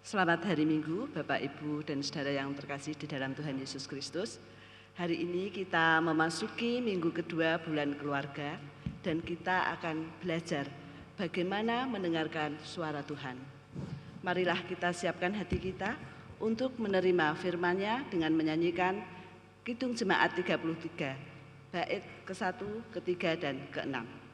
Selamat hari Minggu, Bapak, Ibu, dan saudara yang terkasih di dalam Tuhan Yesus Kristus. Hari ini kita memasuki minggu kedua bulan keluarga dan kita akan belajar bagaimana mendengarkan suara Tuhan. Marilah kita siapkan hati kita untuk menerima firman-Nya dengan menyanyikan Kidung Jemaat 33, bait ke-1, ke-3, dan ke-6.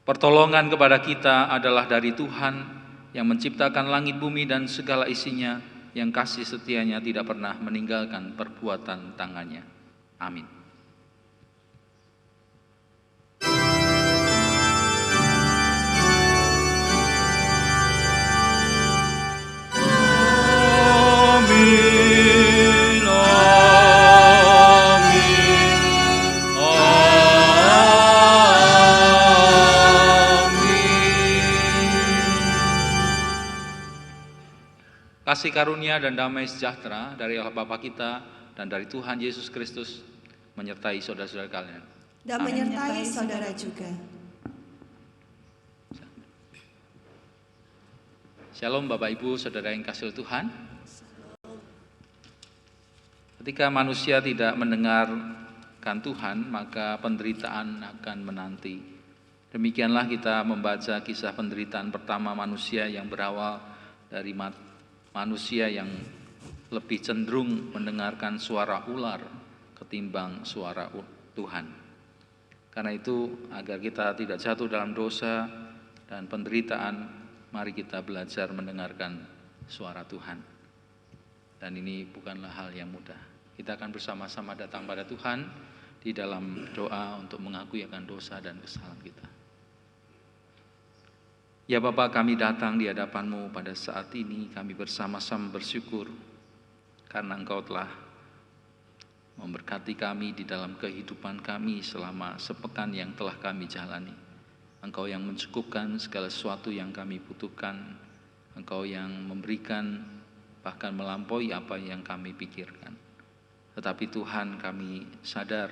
Pertolongan kepada kita adalah dari Tuhan yang menciptakan langit bumi dan segala isinya, yang kasih setianya tidak pernah meninggalkan perbuatan tangannya. Amin. Kasih karunia dan damai sejahtera dari Allah Bapa kita dan dari Tuhan Yesus Kristus menyertai saudara-saudara kalian. Dan menyertai saudara juga. Shalom Bapak Ibu, saudara yang kasih Tuhan. Ketika manusia tidak mendengarkan Tuhan, maka penderitaan akan menanti. Demikianlah kita membaca kisah penderitaan pertama manusia yang berawal dari manusia yang lebih cenderung mendengarkan suara ular ketimbang suara Tuhan. Karena itu, agar kita tidak jatuh dalam dosa dan penderitaan, mari kita belajar mendengarkan suara Tuhan. Dan ini bukanlah hal yang mudah. Kita akan bersama-sama datang pada Tuhan di dalam doa untuk mengakui akan dosa dan kesalahan kita. Ya Bapa, kami datang di hadapan-Mu pada saat ini, kami bersama-sama bersyukur karena Engkau telah memberkati kami di dalam kehidupan kami selama sepekan yang telah kami jalani. Engkau yang mencukupkan segala sesuatu yang kami butuhkan, Engkau yang memberikan bahkan melampaui apa yang kami pikirkan. Tetapi Tuhan, kami sadar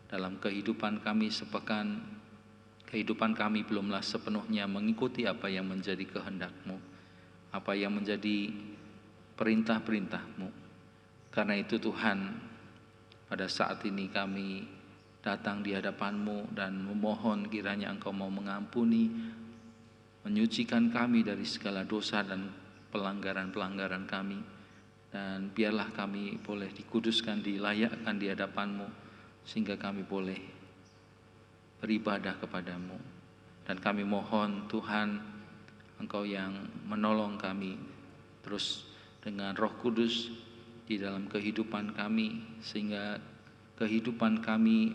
dalam kehidupan kami sepekan, kehidupan kami belumlah sepenuhnya mengikuti apa yang menjadi kehendak-Mu, apa yang menjadi perintah-perintah-Mu. Karena itu Tuhan, pada saat ini kami datang di hadapan-Mu dan memohon kiranya Engkau mau mengampuni, menyucikan kami dari segala dosa dan pelanggaran-pelanggaran kami. Dan biarlah kami boleh dikuduskan, dilayakkan di hadapan-Mu, sehingga kami boleh beribadah kepadamu. Dan kami mohon Tuhan, Engkau yang menolong kami terus dengan Roh Kudus di dalam kehidupan kami, sehingga kehidupan kami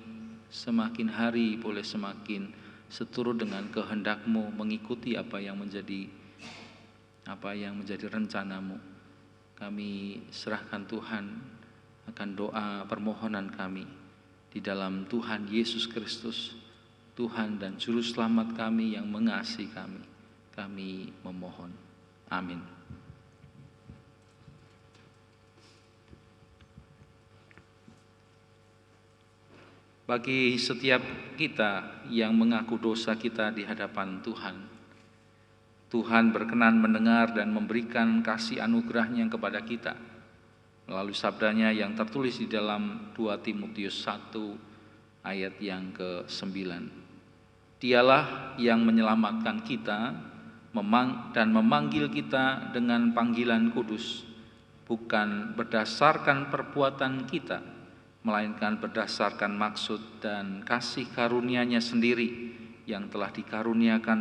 semakin hari boleh semakin seturut dengan kehendak-Mu, mengikuti apa yang menjadi rencana-Mu. Kami serahkan Tuhan akan doa permohonan kami di dalam Tuhan Yesus Kristus, Tuhan dan Juru Selamat kami yang mengasihi kami. Kami memohon. Amin. Bagi setiap kita yang mengaku dosa kita di hadapan Tuhan, Tuhan berkenan mendengar dan memberikan kasih anugerah-Nya kepada kita melalui sabdanya yang tertulis di dalam 2 Timotius 1 ayat yang ke-9. Dialah yang menyelamatkan kita dan memanggil kita dengan panggilan kudus, bukan berdasarkan perbuatan kita, melainkan berdasarkan maksud dan kasih karunia-Nya sendiri yang telah dikaruniakan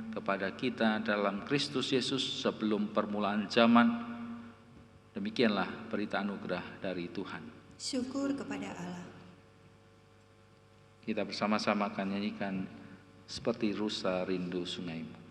kepada kita dalam Kristus Yesus sebelum permulaan zaman. Demikianlah berita anugerah dari Tuhan. Syukur kepada Allah. Kita bersama-sama akan nyanyikan Seperti Rusa Rindu Sungaimu.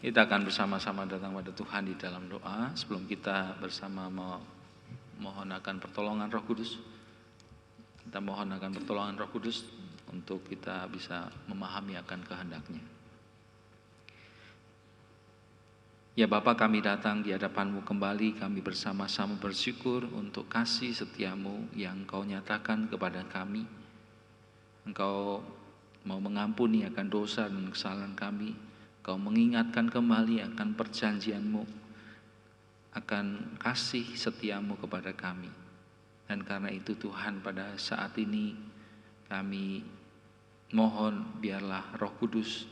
Kita akan bersama-sama datang pada Tuhan di dalam doa sebelum kita bersama mohon akan pertolongan Roh Kudus. Kita mohon akan pertolongan Roh Kudus untuk kita bisa memahami akan kehendak-Nya. Ya Bapa, kami datang di hadapan-Mu kembali, kami bersama-sama bersyukur untuk kasih setia-Mu yang Engkau nyatakan kepada kami. Engkau mau mengampuni akan dosa dan kesalahan kami. Engkau mengingatkan kembali akan perjanjian-Mu, akan kasih setia-Mu kepada kami. Dan karena itu Tuhan, pada saat ini kami mohon biarlah Roh Kudus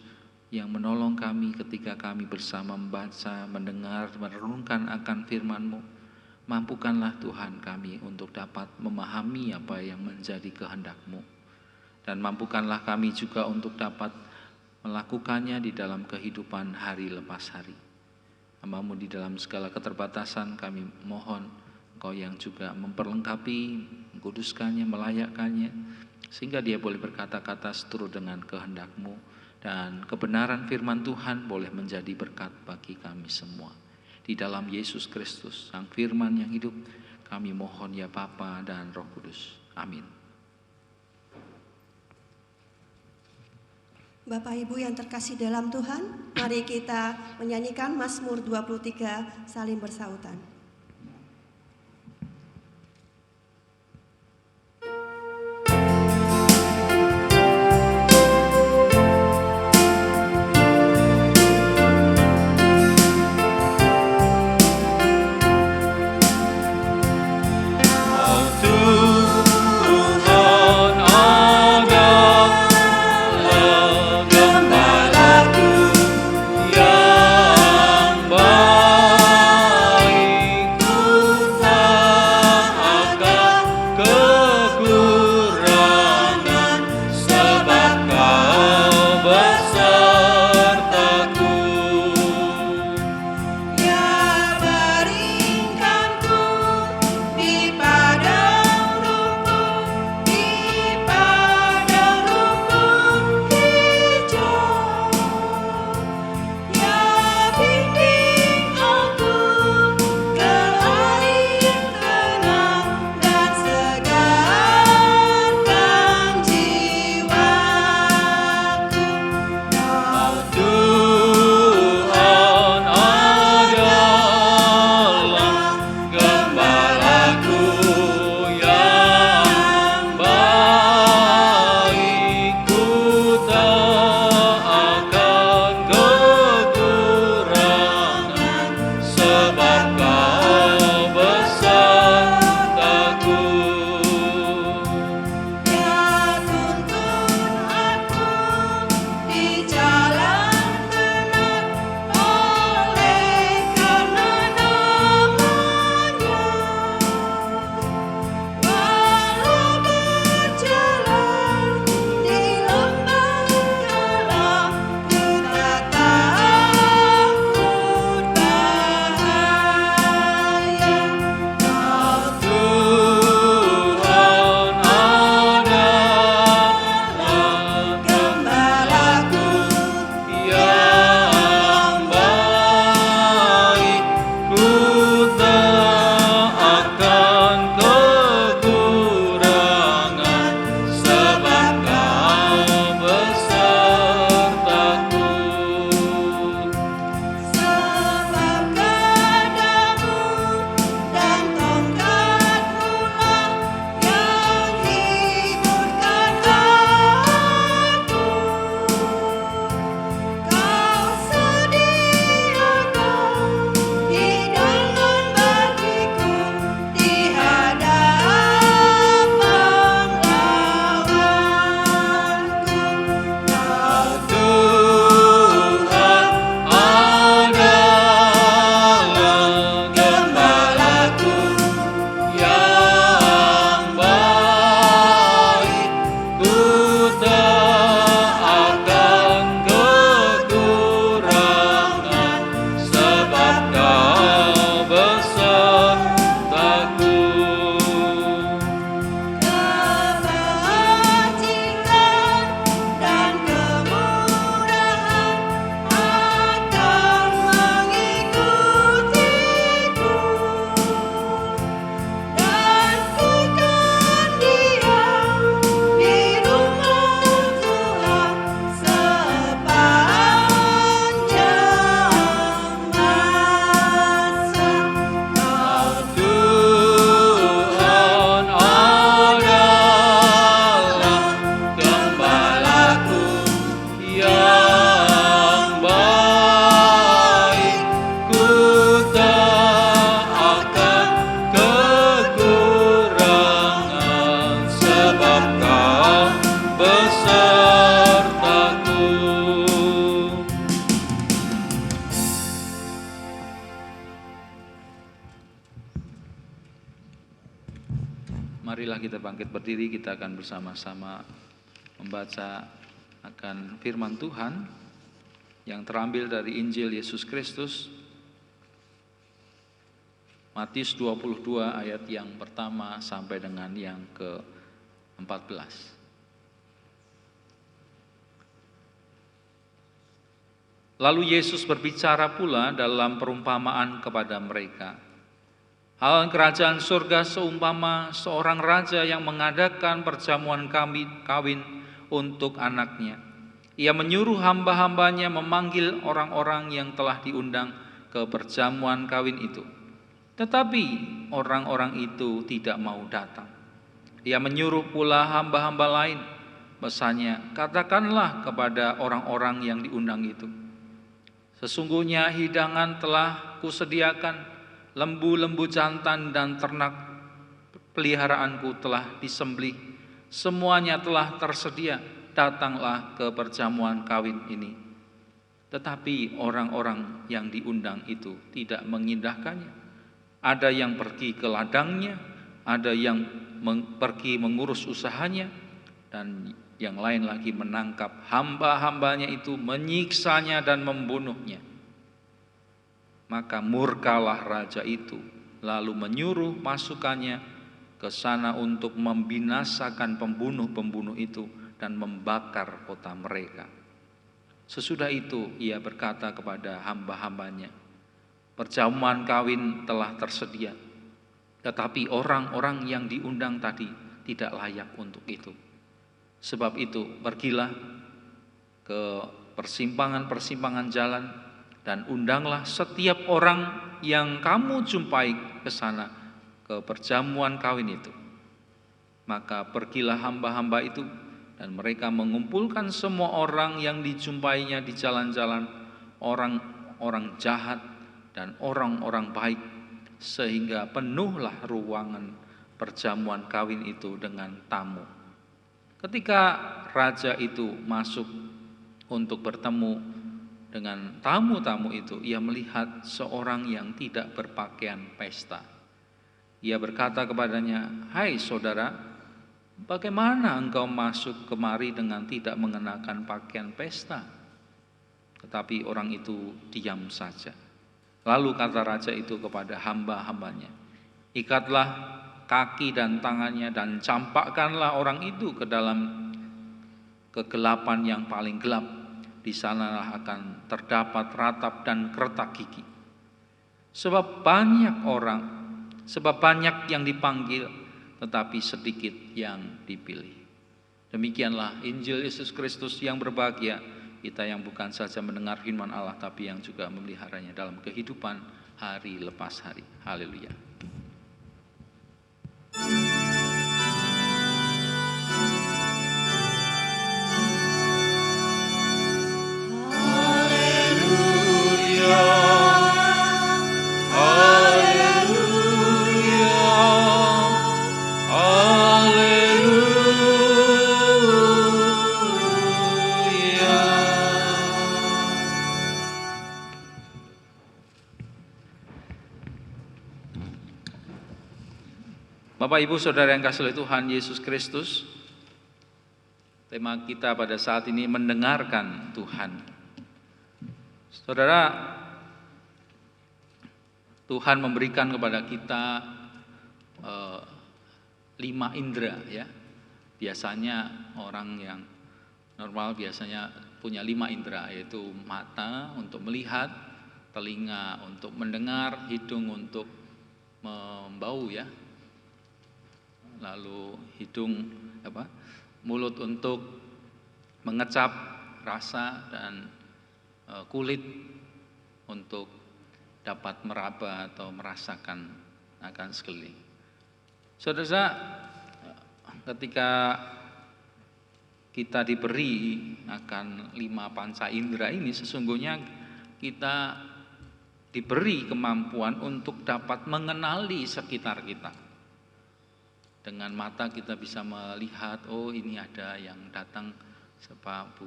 yang menolong kami ketika kami bersama membaca, mendengar, merenungkan akan firman-Mu. Mampukanlah Tuhan kami untuk dapat memahami apa yang menjadi kehendak-Mu. Dan mampukanlah kami juga untuk dapat melakukannya di dalam kehidupan hari lepas hari. Hamba-Mu di dalam segala keterbatasan kami mohon Engkau yang juga memperlengkapi, mengkuduskannya, melayakkannya, sehingga dia boleh berkata-kata seturut dengan kehendak-Mu. Dan kebenaran firman Tuhan boleh menjadi berkat bagi kami semua. Di dalam Yesus Kristus, Sang Firman yang hidup, kami mohon ya Bapa dan Roh Kudus. Amin. Bapak Ibu yang terkasih dalam Tuhan, mari kita menyanyikan Mazmur 23, saling bersautan. marilah kita bangkit berdiri, kita akan bersama-sama membaca akan firman Tuhan yang terambil dari Injil Yesus Kristus, Matius 22 ayat yang pertama sampai dengan yang ke-14. Lalu Yesus berbicara pula dalam perumpamaan kepada mereka. Hal kerajaan surga seumpama seorang raja yang mengadakan perjamuan kawin untuk anaknya. Ia menyuruh hamba-hambanya memanggil orang-orang yang telah diundang ke perjamuan kawin itu. Tetapi orang-orang itu tidak mau datang. Ia menyuruh pula hamba-hamba lain, pesannya, katakanlah kepada orang-orang yang diundang itu, sesungguhnya hidangan telah kusediakan, lembu-lembu jantan dan ternak peliharaanku telah disembelih, semuanya telah tersedia, datanglah ke perjamuan kawin ini. Tetapi orang-orang yang diundang itu tidak mengindahkannya. Ada yang pergi ke ladangnya, ada yang pergi mengurus usahanya, dan yang lain lagi menangkap hamba-hambanya itu, menyiksanya dan membunuhnya. Maka murkalah raja itu, lalu menyuruh pasukannya ke sana untuk membinasakan pembunuh-pembunuh itu dan membakar kota mereka. Sesudah itu ia berkata kepada hamba-hambanya, perjamuan kawin telah tersedia, tetapi orang-orang yang diundang tadi tidak layak untuk itu. Sebab itu pergilah ke persimpangan-persimpangan jalan dan undanglah setiap orang yang kamu jumpai ke sana, ke perjamuan kawin itu. Maka pergilah hamba-hamba itu dan mereka mengumpulkan semua orang yang dijumpainya di jalan-jalan, orang-orang jahat dan orang-orang baik, sehingga penuhlah ruangan perjamuan kawin itu dengan tamu. Ketika raja itu masuk untuk bertemu dengan tamu-tamu itu, ia melihat seorang yang tidak berpakaian pesta. Ia berkata kepadanya, hai saudara, bagaimana engkau masuk kemari dengan tidak mengenakan pakaian pesta? Tetapi orang itu diam saja. Lalu kata raja itu kepada hamba-hambanya, ikatlah kaki dan tangannya dan campakkanlah orang itu ke dalam kegelapan yang paling gelap. Di sanalah akan terdapat ratap dan keretak gigi. Sebab banyak yang dipanggil, tetapi sedikit yang dipilih. Demikianlah Injil Yesus Kristus yang berbahagia, kita yang bukan saja mendengar firman Allah, tapi yang juga memeliharanya dalam kehidupan hari lepas hari. Haleluya. Bapak Ibu Saudara yang kasih oleh Tuhan Yesus Kristus, tema kita pada saat ini mendengarkan Tuhan. Saudara, Tuhan memberikan kepada kita 5 indera ya. Biasanya orang yang normal biasanya punya 5 indera, yaitu mata untuk melihat, telinga untuk mendengar, hidung untuk membau ya. Lalu mulut untuk mengecap rasa, dan kulit untuk dapat meraba atau merasakan akan sekeliling. Saudara, ketika kita diberi akan 5 panca indera ini, sesungguhnya kita diberi kemampuan untuk dapat mengenali sekitar kita. Dengan mata kita bisa melihat, oh ini ada yang datang, Pak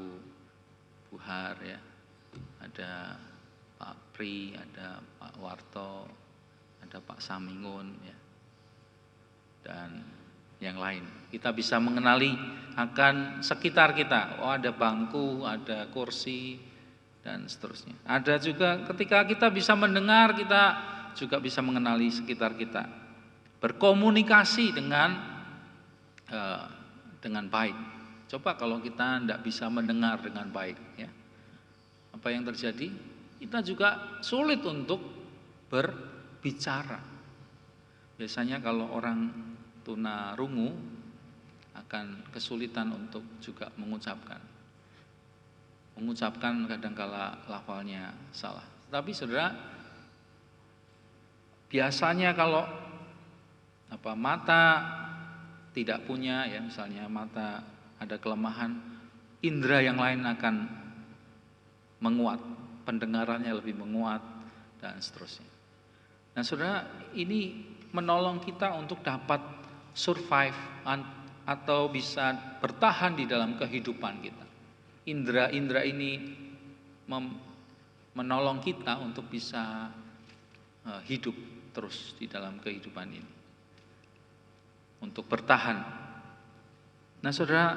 Buhar ya, ada Pak Pri, ada Pak Warto, ada Pak Samingun ya. Dan yang lain. Kita bisa mengenali akan sekitar kita. Oh, ada bangku, ada kursi, dan seterusnya. Ada juga ketika kita bisa mendengar, kita juga bisa mengenali sekitar kita. Berkomunikasi dengan baik. Coba kalau kita tidak bisa mendengar dengan baik, ya, apa yang terjadi? Kita juga sulit untuk berbicara. Biasanya kalau orang tunarungu akan kesulitan untuk juga mengucapkan kadangkala lafalnya salah. Tapi saudara, biasanya kalau mata tidak punya, ya misalnya mata ada kelemahan, indera yang lain akan menguat, pendengarannya lebih menguat, dan seterusnya. Nah saudara, ini menolong kita untuk dapat survive atau bisa bertahan di dalam kehidupan kita. Indera-indera ini menolong kita untuk bisa hidup terus di dalam kehidupan ini, untuk bertahan. Nah saudara,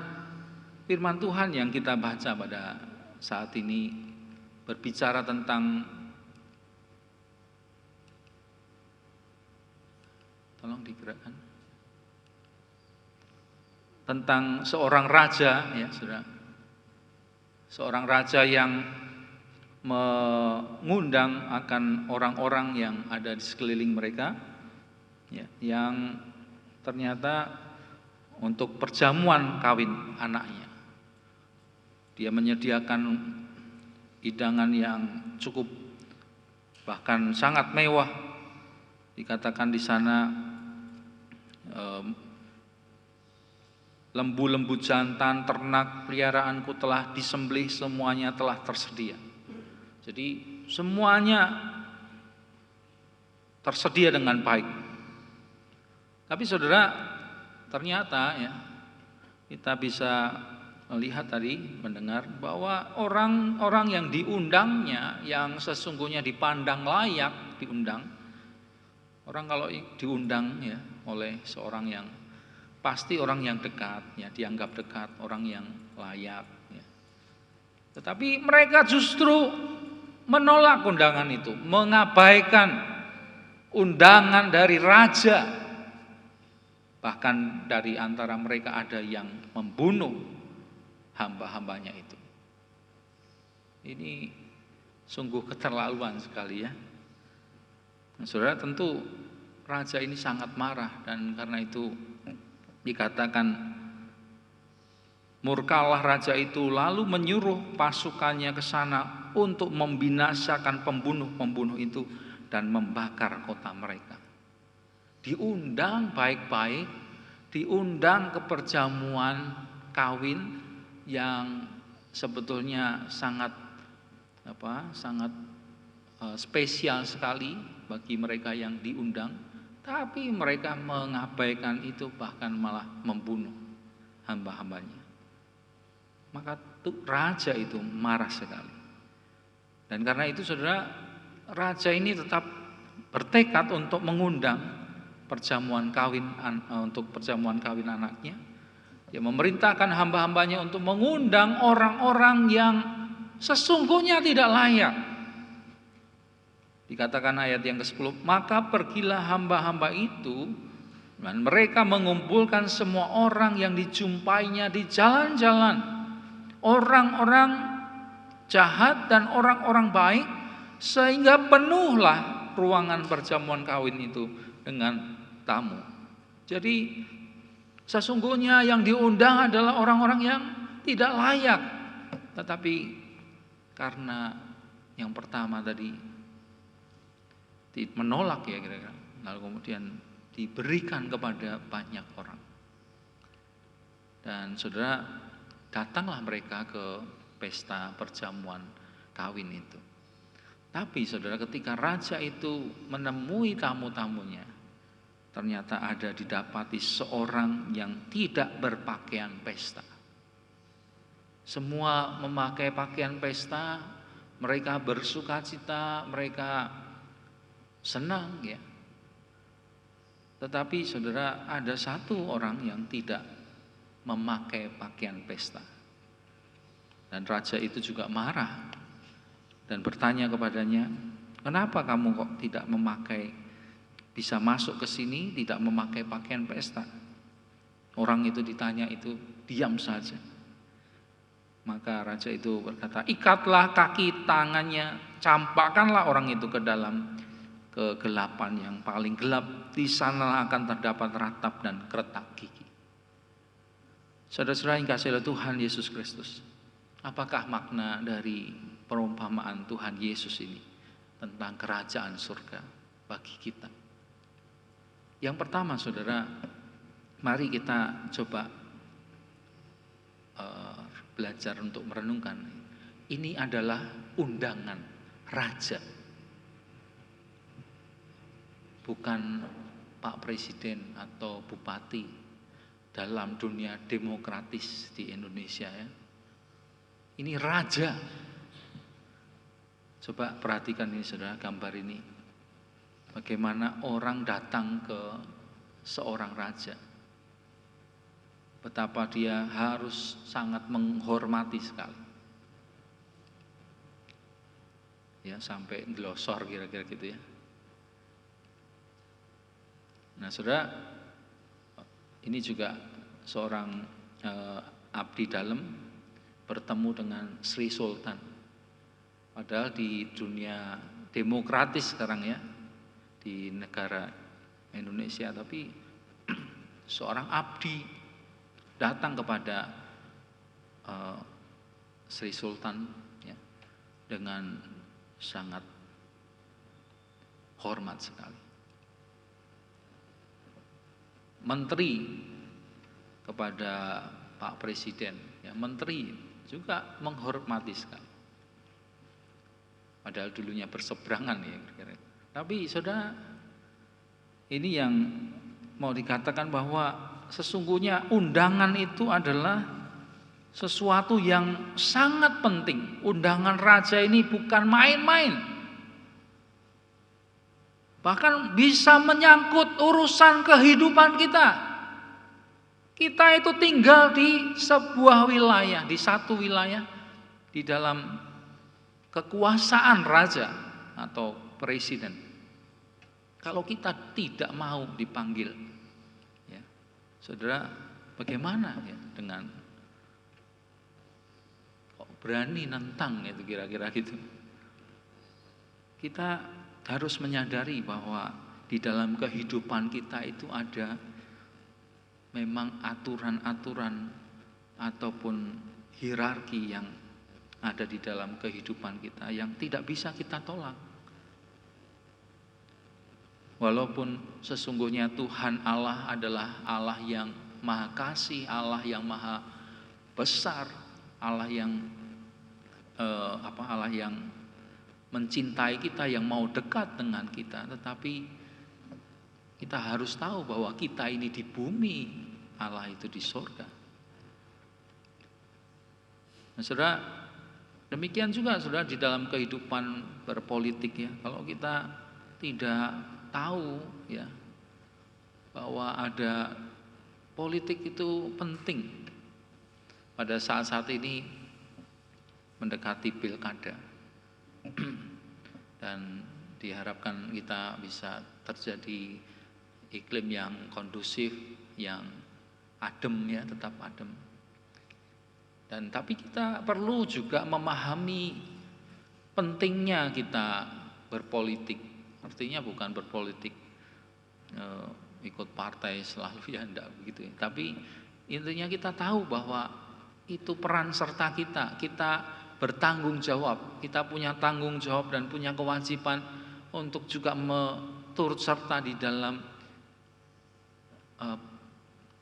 firman Tuhan yang kita baca pada saat ini berbicara tentang, tolong digerakkan, tentang seorang raja, ya saudara. Seorang raja yang mengundang akan orang-orang yang ada di sekeliling mereka, ya, yang ternyata untuk perjamuan kawin anaknya. Dia menyediakan hidangan yang cukup, bahkan sangat mewah. Dikatakan di sana lembu-lembu jantan, ternak peliharaanku telah disembelih, semuanya telah tersedia. Jadi semuanya tersedia dengan baik. Tapi saudara, ternyata ya kita bisa melihat tadi, mendengar bahwa orang-orang yang diundangnya, yang sesungguhnya dipandang layak diundang, orang kalau diundang ya oleh seorang yang pasti orang yang dekat, ya dianggap dekat, orang yang layak, ya. Tetapi mereka justru menolak undangan itu, mengabaikan undangan dari raja. Bahkan dari antara mereka ada yang membunuh hamba-hambanya itu. Ini sungguh keterlaluan sekali, ya. Nah, saudara, tentu raja ini sangat marah, dan karena itu dikatakan murkalah raja itu, lalu menyuruh pasukannya ke sana untuk membinasakan pembunuh-pembunuh itu dan membakar kota mereka. Diundang baik-baik, diundang ke perjamuan kawin yang sebetulnya sangat spesial sekali bagi mereka yang diundang. Tapi mereka mengabaikan itu, bahkan malah membunuh hamba-hambanya. Maka raja itu marah sekali. Dan karena itu saudara, raja ini tetap bertekad untuk mengundang perjamuan kawin, untuk perjamuan kawin anaknya. Dia memerintahkan hamba-hambanya untuk mengundang orang-orang yang sesungguhnya tidak layak. Dikatakan ayat yang ke-10, maka pergilah hamba-hamba itu dan mereka mengumpulkan semua orang yang dijumpainya di jalan-jalan, orang-orang jahat dan orang-orang baik, sehingga penuhlah ruangan perjamuan kawin itu dengan tamu. Jadi sesungguhnya yang diundang adalah orang-orang yang tidak layak, tetapi karena yang pertama tadi menolak, ya kira-kira, lalu kemudian diberikan kepada banyak orang. Dan saudara, datanglah mereka ke pesta perjamuan kawin itu. Tapi saudara, ketika raja itu menemui tamu-tamunya, ternyata ada didapati seorang yang tidak berpakaian pesta. Semua memakai pakaian pesta, mereka bersukacita, mereka senang, ya. Tetapi saudara, ada satu orang yang tidak memakai pakaian pesta. Dan raja itu juga marah dan bertanya kepadanya, kenapa kamu kok tidak memakai, bisa masuk ke sini tidak memakai pakaian pesta? Orang itu ditanya itu diam saja. Maka raja itu berkata, ikatlah kaki tangannya, campakkanlah orang itu ke dalam kegelapan yang paling gelap, di sana akan terdapat ratap dan keretak gigi. Saudara-saudara yang kasih oleh Tuhan Yesus Kristus, apakah makna dari perumpamaan Tuhan Yesus ini tentang kerajaan surga bagi kita? Yang pertama, saudara, mari kita coba belajar untuk merenungkan. Ini adalah undangan raja, bukan Pak Presiden atau Bupati dalam dunia demokratis di Indonesia ya. Ini raja. Coba perhatikan ini saudara, gambar ini. Bagaimana orang datang ke seorang raja. Betapa dia harus sangat menghormati sekali. Ya, sampai glosor kira-kira gitu ya. Nah, saudara, ini juga seorang abdi dalam bertemu dengan Sri Sultan. Padahal di dunia demokratis sekarang ya, di negara Indonesia, tapi seorang abdi datang kepada Sri Sultan ya, dengan sangat hormat sekali. Menteri kepada Pak Presiden, ya, menteri juga menghormati sekali. Padahal dulunya berseberangan ya kira-kira. Tapi saudara, ini yang mau dikatakan bahwa sesungguhnya undangan itu adalah sesuatu yang sangat penting. Undangan raja ini bukan main-main. Bahkan bisa menyangkut urusan kehidupan kita. Kita itu tinggal di sebuah wilayah, di satu wilayah, di dalam kekuasaan raja atau presiden. Kalau kita tidak mau dipanggil, ya, saudara, bagaimana ya dengan kok berani nentang itu kira-kira gitu. Kita harus menyadari bahwa di dalam kehidupan kita itu ada memang aturan-aturan ataupun hierarki yang ada di dalam kehidupan kita yang tidak bisa kita tolak. Walaupun sesungguhnya Tuhan Allah adalah Allah yang maha kasih, Allah yang maha besar, Allah yang Allah yang mencintai kita, yang mau dekat dengan kita, tetapi kita harus tahu bahwa kita ini di bumi, Allah itu di surga. Nah, saudara, demikian juga saudara di dalam kehidupan berpolitik ya. Kalau kita tidak tahu ya bahwa ada politik itu penting pada saat-saat ini mendekati pilkada dan diharapkan kita bisa terjadi iklim yang kondusif, yang adem ya, tetap adem. Dan tapi kita perlu juga memahami pentingnya kita berpolitik. Artinya bukan berpolitik ikut partai selalu ya, enggak begitu ya. Tapi intinya kita tahu bahwa itu peran serta kita. Kita bertanggung jawab, kita punya tanggung jawab dan punya kewajiban untuk juga turut serta di dalam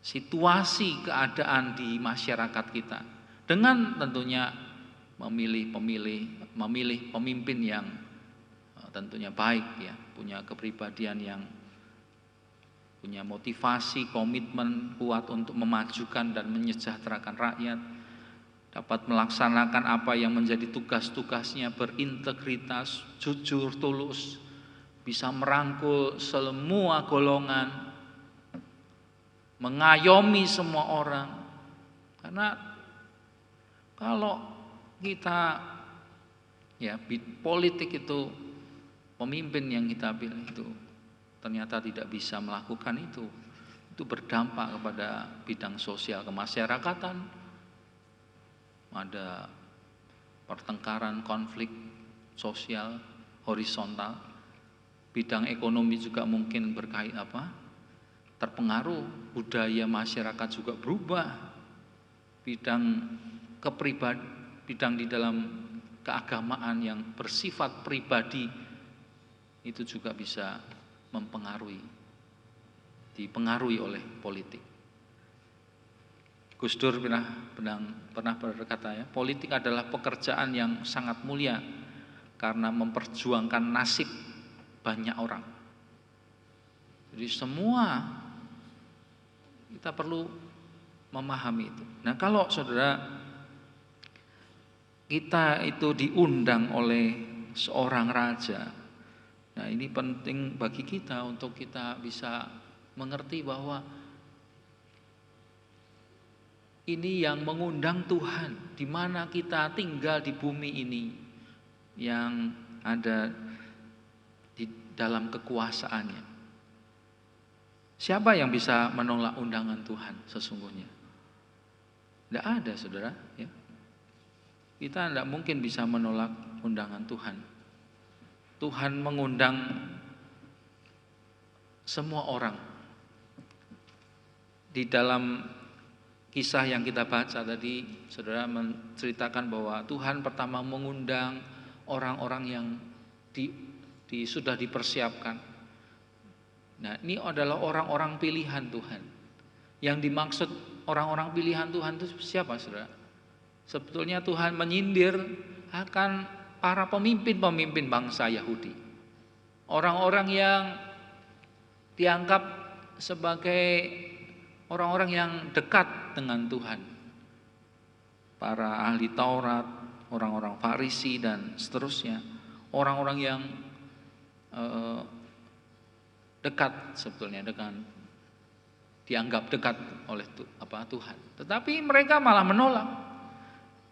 situasi keadaan di masyarakat kita, dengan tentunya memilih pemimpin yang tentunya baik ya, punya kepribadian yang punya motivasi, komitmen kuat untuk memajukan dan menyejahterakan rakyat, dapat melaksanakan apa yang menjadi tugas-tugasnya, berintegritas, jujur, tulus, bisa merangkul semua golongan, mengayomi semua orang. Karena kalau kita politik itu, pemimpin yang kita pilih itu ternyata tidak bisa melakukan itu berdampak kepada bidang sosial kemasyarakatan, ada pertengkaran, konflik sosial horizontal. Bidang ekonomi juga mungkin terpengaruh, budaya masyarakat juga berubah, bidang di dalam keagamaan yang bersifat pribadi itu juga bisa dipengaruhi oleh politik. Gus Dur pernah berkata, politik adalah pekerjaan yang sangat mulia karena memperjuangkan nasib banyak orang. Jadi semua kita perlu memahami itu. Nah, kalau saudara kita itu diundang oleh seorang raja, nah ini penting bagi kita untuk kita bisa mengerti bahwa ini yang mengundang Tuhan, di mana kita tinggal di bumi ini, yang ada di dalam kekuasaannya. Siapa yang bisa menolak undangan Tuhan sesungguhnya? Tidak ada, saudara. Ya. Kita tidak mungkin bisa menolak undangan Tuhan. Tuhan mengundang semua orang. Di dalam kisah yang kita baca tadi, saudara menceritakan bahwa Tuhan pertama mengundang orang-orang yang sudah dipersiapkan. Nah, ini adalah orang-orang pilihan Tuhan. Yang dimaksud orang-orang pilihan Tuhan itu siapa, saudara? Sebetulnya Tuhan menyindir akan para pemimpin-pemimpin bangsa Yahudi. Orang-orang yang dianggap sebagai orang-orang yang dekat dengan Tuhan. Para ahli Taurat, orang-orang Farisi dan seterusnya. Orang-orang yang dekat sebetulnya dianggap dekat oleh Tuhan. Tetapi mereka malah menolak.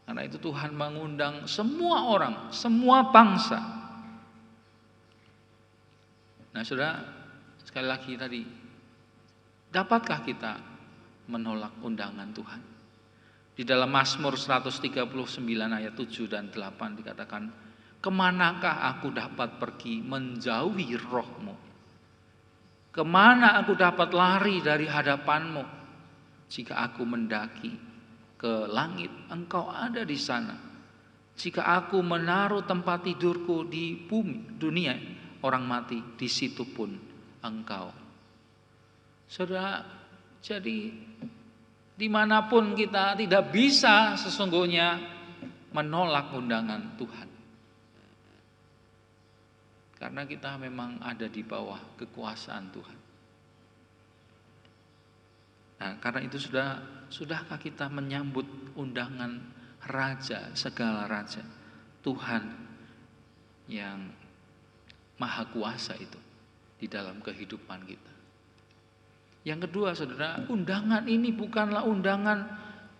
Karena itu Tuhan mengundang semua orang, semua bangsa. Nah, saudara, sekali lagi tadi, dapatkah kita menolak undangan Tuhan? Di dalam Mazmur 139 ayat 7 dan 8 dikatakan, kemanakah aku dapat pergi menjauhi roh-Mu? Kemana aku dapat lari dari hadapan-Mu? Jika aku mendaki ke langit, Engkau ada di sana. Jika aku menaruh tempat tidurku di bumi, dunia orang mati, di situ pun Engkau. Saudara, jadi dimanapun kita tidak bisa sesungguhnya menolak undangan Tuhan. Karena kita memang ada di bawah kekuasaan Tuhan. Nah, karena itu sudahkah kita menyambut undangan Raja, segala Raja, Tuhan yang Maha Kuasa itu di dalam kehidupan kita. Yang kedua, saudara, undangan ini bukanlah undangan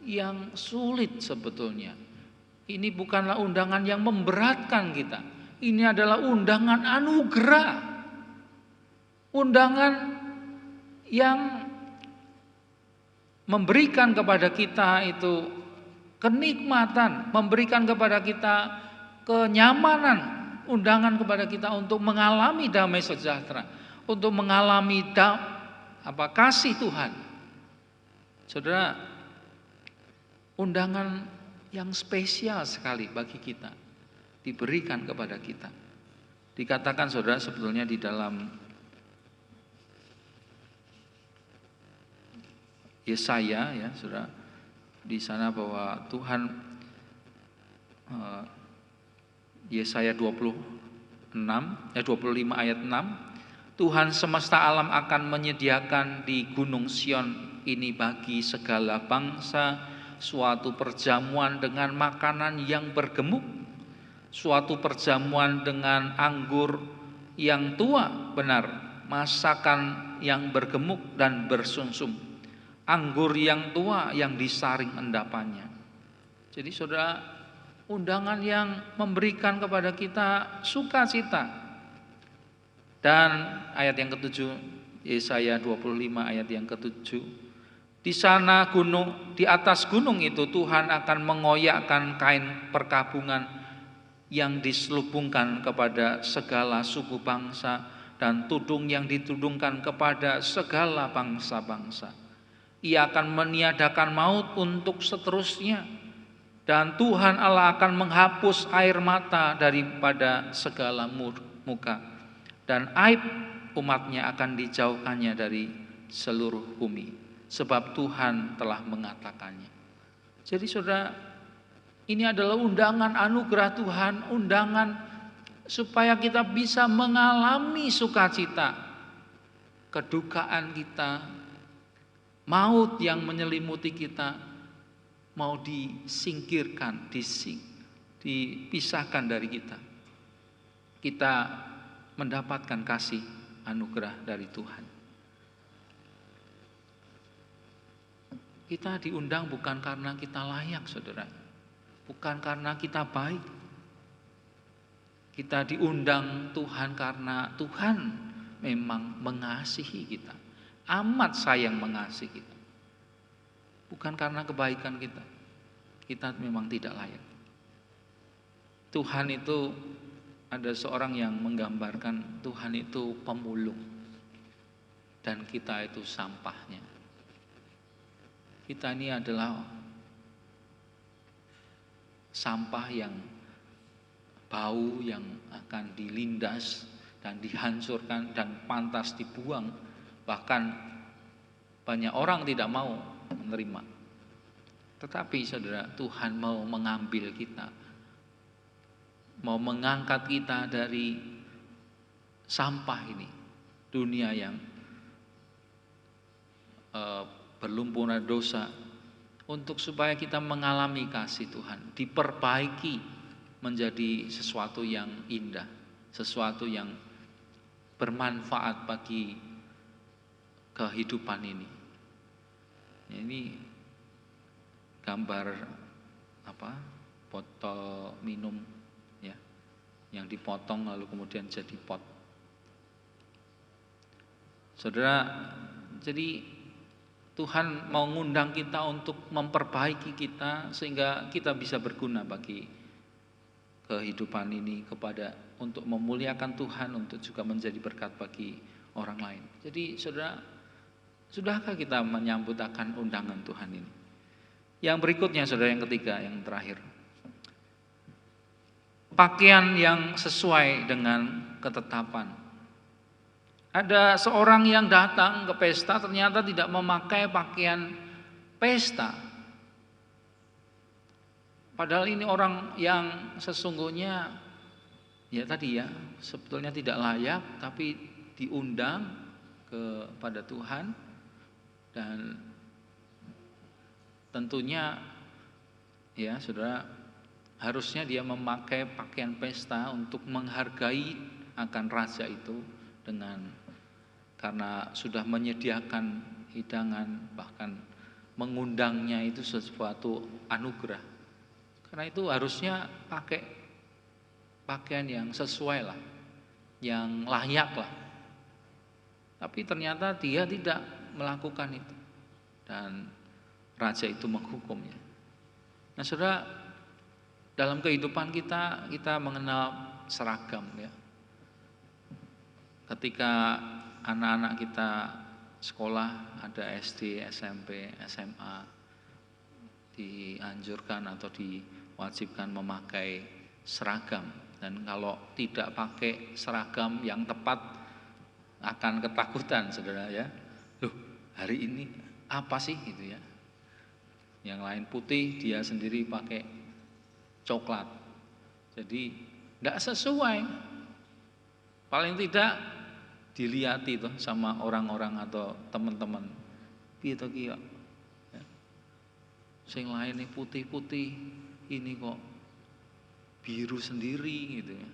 yang sulit sebetulnya. Ini bukanlah undangan yang memberatkan kita. Ini adalah undangan anugerah. Undangan yang memberikan kepada kita itu kenikmatan, memberikan kepada kita kenyamanan, undangan kepada kita untuk mengalami damai sejahtera, untuk mengalami kasih Tuhan. Saudara, undangan yang spesial sekali bagi kita diberikan kepada kita. Dikatakan, saudara, sebetulnya di dalam Yesaya, ya, saudara, di sana bahwa Tuhan, Yesaya 25 ayat 6, Tuhan semesta alam akan menyediakan di Gunung Sion ini bagi segala bangsa suatu perjamuan dengan makanan yang bergemuk, suatu perjamuan dengan anggur yang tua, benar, masakan yang bergemuk dan bersumsum, anggur yang tua yang disaring endapannya. Jadi saudara, undangan yang memberikan kepada kita sukacita. Dan ayat yang ketujuh, Yesaya 25 ayat yang ketujuh, di sana gunung, di atas gunung itu Tuhan akan mengoyakkan kain perkabungan yang diselubungkan kepada segala suku bangsa, dan tudung yang ditudungkan kepada segala bangsa-bangsa. Ia akan meniadakan maut untuk seterusnya, dan Tuhan Allah akan menghapus air mata daripada segala muka, dan aib umatnya akan dijauhkannya dari seluruh bumi, sebab Tuhan telah mengatakannya. Jadi saudara, ini adalah undangan anugerah Tuhan, undangan supaya kita bisa mengalami sukacita, kedukaan kita, maut yang menyelimuti kita mau disingkirkan, dipisahkan dari kita. Kita mendapatkan kasih anugerah dari Tuhan. Kita diundang bukan karena kita layak, saudara. Bukan karena kita baik. Kita diundang Tuhan karena Tuhan memang mengasihi kita. Amat sayang mengasihi kita. Bukan karena kebaikan kita. Kita memang tidak layak. Tuhan itu, ada seorang yang menggambarkan Tuhan itu pemulung. Dan kita itu sampahnya. Kita ini adalah sampah yang bau, yang akan dilindas dan dihancurkan dan pantas dibuang. Bahkan banyak orang tidak mau menerima. Tetapi saudara, Tuhan mau mengambil kita, mau mengangkat kita dari sampah ini, dunia yang berlumpur dosa, untuk supaya kita mengalami kasih Tuhan, diperbaiki menjadi sesuatu yang indah, sesuatu yang bermanfaat bagi kehidupan ini. Ini gambar botol minum ya, yang dipotong lalu kemudian jadi pot. Saudara, jadi Tuhan mau ngundang kita untuk memperbaiki kita sehingga kita bisa berguna bagi kehidupan ini, untuk memuliakan Tuhan, untuk juga menjadi berkat bagi orang lain. Jadi saudara, sudahkah kita menyambut akan undangan Tuhan ini? Yang berikutnya saudara, yang ketiga, yang terakhir, pakaian yang sesuai dengan ketetapan. Ada seorang yang datang ke pesta ternyata tidak memakai pakaian pesta. Padahal ini orang yang sesungguhnya ya tadi ya, sebetulnya tidak layak, tapi diundang kepada Tuhan. Dan tentunya ya saudara, harusnya dia memakai pakaian pesta untuk menghargai akan raja itu, karena sudah menyediakan hidangan, bahkan mengundangnya itu sesuatu anugerah. Karena itu harusnya pakai pakaian yang sesuai lah, yang layak lah. Tapi ternyata dia tidak melakukan itu, dan raja itu menghukumnya. Nah saudara, dalam kehidupan kita mengenal seragam ya. Ketika anak-anak kita sekolah, ada SD, SMP, SMA, dianjurkan atau diwajibkan memakai seragam. Dan kalau tidak pakai seragam yang tepat akan ketakutan saudara ya. Loh, hari ini apa sih gitu ya. Yang lain putih, dia sendiri pakai coklat. Jadi tidak sesuai. Paling tidak dilihat itu sama orang-orang atau teman-teman. Gitu ya. Sing lain nih putih-putih, ini kok biru sendiri gitu ya.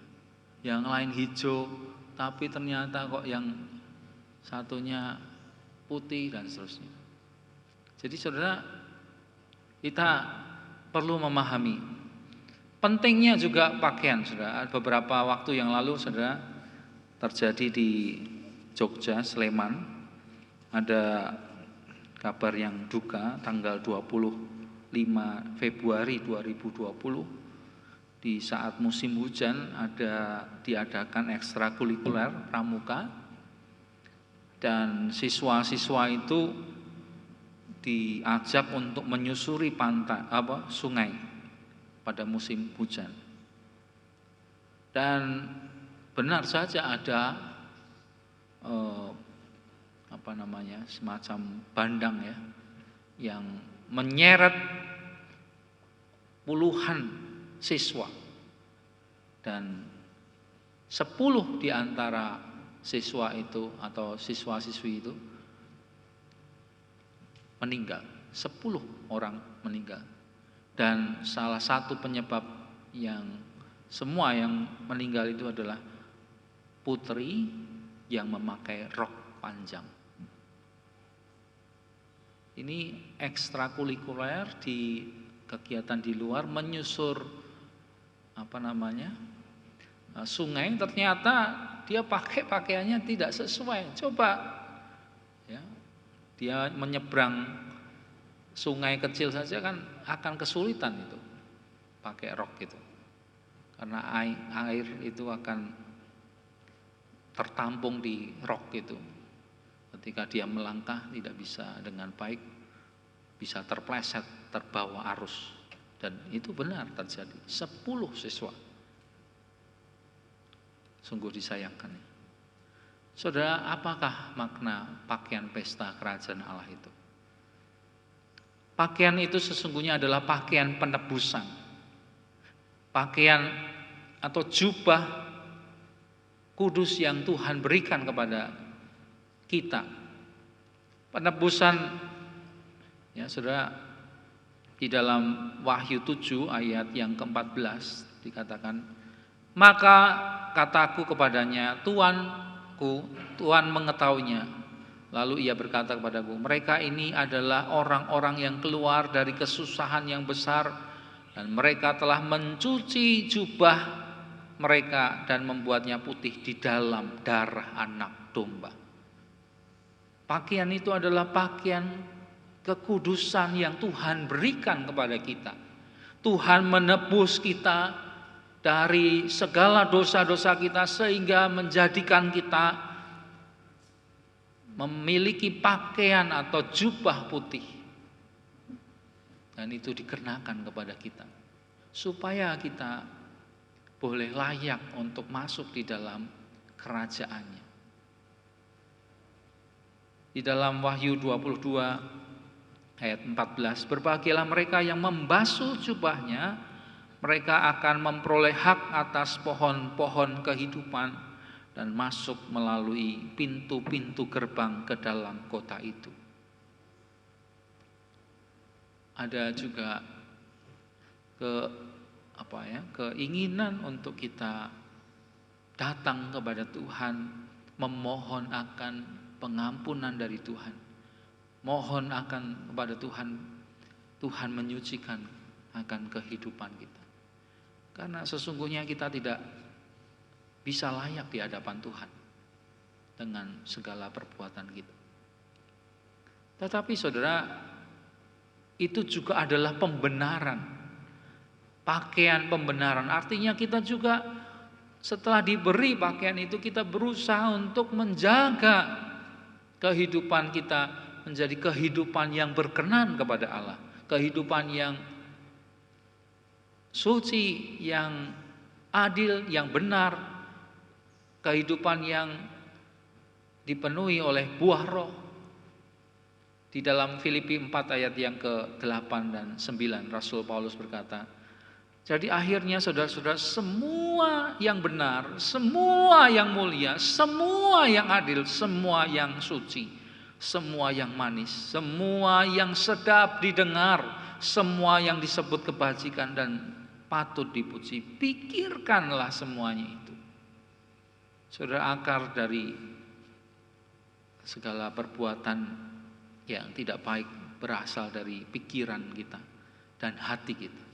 Yang lain hijau, tapi ternyata kok yang satunya putih dan seterusnya. Jadi saudara, kita perlu memahami pentingnya juga pakaian. Saudara, beberapa waktu yang lalu saudara, terjadi di Jogja, Sleman, ada kabar yang duka tanggal 25 Februari 2020. Di saat musim hujan diadakan ekstrakurikuler pramuka, dan siswa-siswa itu diajak untuk menyusuri sungai pada musim hujan. Dan benar saja ada semacam bandang ya, yang menyeret puluhan siswa, dan 10 di antara siswa itu atau siswa-siswi itu meninggal. 10 orang meninggal. Dan salah satu penyebab yang semua yang meninggal itu adalah putri yang memakai rok panjang. Ini ekstrakurikuler di kegiatan di luar, menyusur sungai, ternyata dia pakai pakaiannya tidak sesuai. Coba ya, dia menyeberang sungai kecil saja kan akan kesulitan itu pakai rok itu, karena air itu akan tertampung di rok itu. Ketika dia melangkah tidak bisa dengan baik, bisa terpleset, terbawa arus. Dan itu benar terjadi, 10 siswa. Sungguh disayangkan. Saudara, apakah makna pakaian pesta kerajaan Allah itu? Pakaian itu sesungguhnya adalah pakaian penebusan. Pakaian atau jubah kudus yang Tuhan berikan kepada kita. Penebusan, ya saudara, di dalam Wahyu 7 ayat yang ke-14 dikatakan, maka kataku kepadanya, Tuanku, Tuhan mengetahuinya. Lalu ia berkata kepadaku, mereka ini adalah orang-orang yang keluar dari kesusahan yang besar, dan mereka telah mencuci jubah mereka dan membuatnya putih di dalam darah anak domba. Pakaian itu adalah pakaian kekudusan yang Tuhan berikan kepada kita. Tuhan menebus kita dari segala dosa-dosa kita sehingga menjadikan kita memiliki pakaian atau jubah putih. Dan itu dikenakan kepada kita supaya kita boleh layak untuk masuk di dalam kerajaannya. Di dalam Wahyu 22 ayat 14, berbahagialah mereka yang membasuh jubahnya, mereka akan memperoleh hak atas pohon-pohon kehidupan dan masuk melalui pintu-pintu gerbang ke dalam kota itu. Ada juga keinginan untuk kita datang kepada Tuhan, memohon akan pengampunan dari Tuhan. Mohon akan kepada Tuhan, Tuhan menyucikan akan kehidupan kita. Karena sesungguhnya kita tidak bisa layak di hadapan Tuhan dengan segala perbuatan kita. Tetapi saudara, itu juga adalah pembenaran. Pakaian pembenaran, artinya kita juga setelah diberi pakaian itu, kita berusaha untuk menjaga kehidupan kita menjadi kehidupan yang berkenan kepada Allah, kehidupan yang suci, yang adil, yang benar, kehidupan yang dipenuhi oleh buah roh. Di dalam Filipi 4 ayat yang ke-8 dan 9, Rasul Paulus berkata, jadi akhirnya saudara-saudara, semua yang benar, semua yang mulia, semua yang adil, semua yang suci, semua yang manis, semua yang sedap didengar, semua yang disebut kebajikan dan patut dipuji, pikirkanlah semuanya itu. Saudara, akar dari segala perbuatan yang tidak baik berasal dari pikiran kita dan hati kita.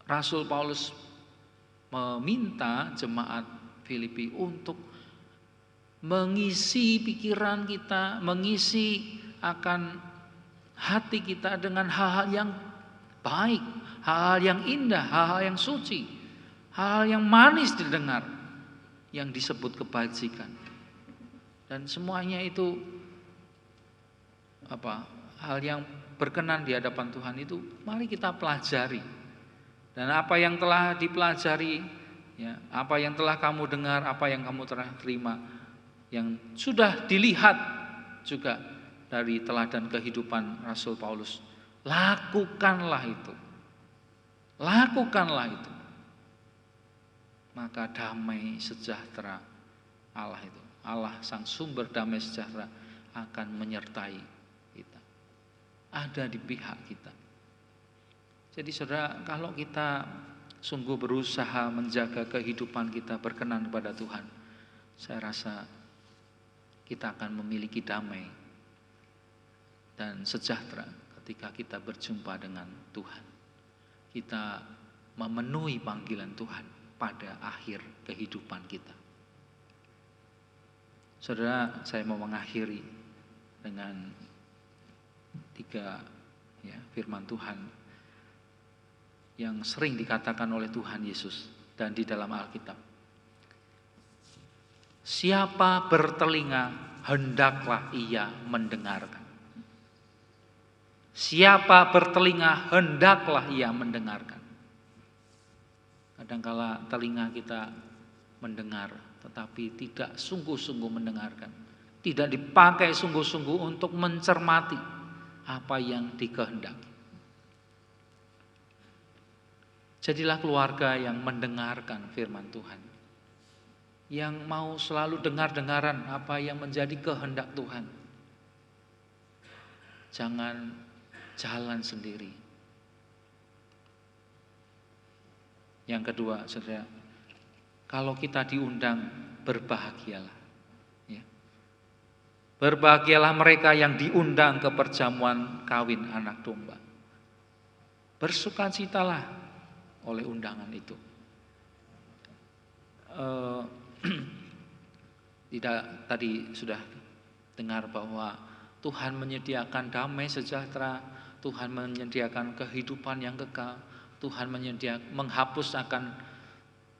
Rasul Paulus meminta jemaat Filipi untuk mengisi pikiran kita, mengisi akan hati kita dengan hal-hal yang baik, hal-hal yang indah, hal-hal yang suci, hal-hal yang manis didengar, yang disebut kebajikan. Dan semuanya itu hal yang berkenan di hadapan Tuhan itu mari kita pelajari. Dan apa yang telah dipelajari, ya, apa yang telah kamu dengar, apa yang kamu telah terima, yang sudah dilihat juga dari teladan kehidupan Rasul Paulus, lakukanlah itu. Lakukanlah itu. Maka damai sejahtera Allah itu, Allah sang sumber damai sejahtera akan menyertai kita. Ada di pihak kita. Jadi saudara, kalau kita sungguh berusaha menjaga kehidupan kita berkenan kepada Tuhan, saya rasa kita akan memiliki damai dan sejahtera ketika kita berjumpa dengan Tuhan. Kita memenuhi panggilan Tuhan pada akhir kehidupan kita. Saudara, saya mau mengakhiri dengan 3 firman Tuhan yang sering dikatakan oleh Tuhan Yesus dan di dalam Alkitab. Siapa bertelinga, hendaklah ia mendengarkan. Siapa bertelinga, hendaklah ia mendengarkan. Kadangkala telinga kita mendengar, tetapi tidak sungguh-sungguh mendengarkan. Tidak dipakai sungguh-sungguh untuk mencermati apa yang dikehendaki. Jadilah keluarga yang mendengarkan firman Tuhan, yang mau selalu dengar-dengaran apa yang menjadi kehendak Tuhan. Jangan jalan sendiri. Yang kedua, saudara, kalau kita diundang, berbahagialah. Ya. Berbahagialah mereka yang diundang ke perjamuan kawin anak domba. Bersukacitalah oleh undangan itu. Tidak, tadi sudah dengar bahwa Tuhan menyediakan damai sejahtera, Tuhan menyediakan kehidupan yang kekal, Tuhan menghapus akan